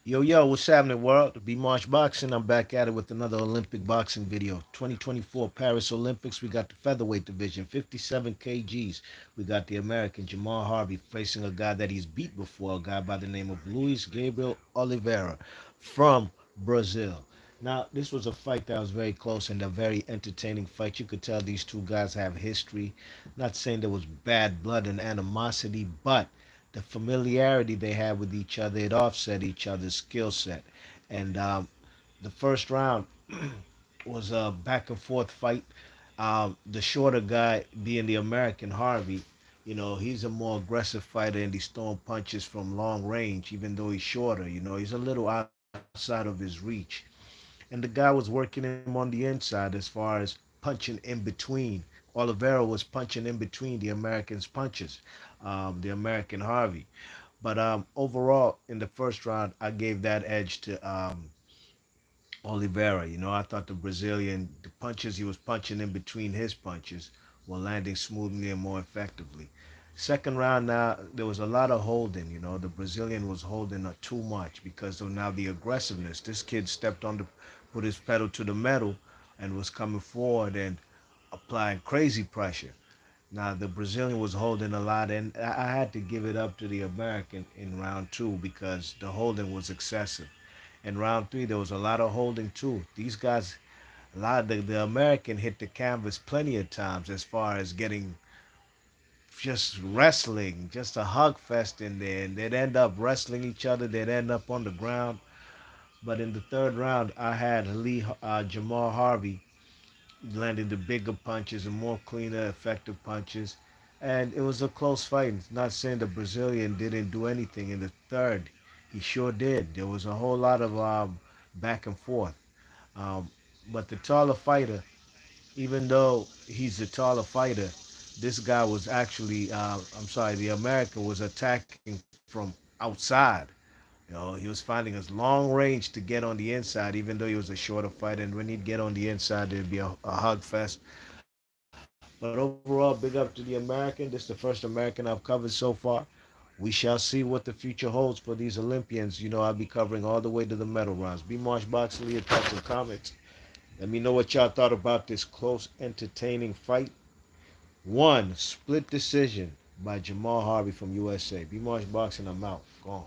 Yo, what's happening, world? Be March Boxing. I'm back at it with another Olympic boxing video. 2024 Paris Olympics. We got the featherweight division, 57 kgs. We got the American Jahmal Harvey facing a guy that he's beat before, a guy by the name of Luiz Gabriel Oliveira from Brazil. Now, this was a fight that was very close and a very entertaining fight. You could tell these two guys have history. Not saying there was bad blood and animosity, but the familiarity they had with each other, it offset each other's skill set. And the first round was a back and forth fight. The shorter guy being the American Harvey, he's a more aggressive fighter and he's throwing punches from long range, even though he's shorter. He's a little outside of his reach. And the guy was working him on the inside as far as punching in between. Oliveira was punching in between the Americans' punches, the American Harvey. But overall, in the first round, I gave that edge to Oliveira. I thought the Brazilian, the punches he was punching in between his punches were landing smoothly and more effectively. Second round, now there was a lot of holding. The Brazilian was holding too much because of now the aggressiveness. This kid stepped on the, put his pedal to the metal, and was coming forward and applying crazy pressure. Now the Brazilian was holding a lot, and I had to give it up to the American in round two because the holding was excessive. In round three, there was a lot of holding too. These guys, a lot of the American hit the canvas plenty of times as far as getting just wrestling, just a hug fest in there, and they'd end up wrestling each other. They'd end up on the ground. But in the third round, I had Jamal Harvey landing the bigger punches and more cleaner, effective punches. And it was a close fight. It's not saying the Brazilian didn't do anything in the third. He sure did. There was a whole lot of back and forth. Um, but the taller fighter, even though he's the taller fighter, this guy was actually, I'm sorry, the American was attacking from outside. He was finding a long range to get on the inside, even though he was a shorter fighter. And when he'd get on the inside, there'd be a hug fest. But overall, big up to the American. This is the first American I've covered so far. We shall see what the future holds for these Olympians. I'll be covering all the way to the medal rounds. Be Marsh Boxley, your thoughts and comments. Let me know what y'all thought about this close, entertaining fight. One split decision by Jamal Harvey from USA. Be Marsh Boxing, I'm out. Gone.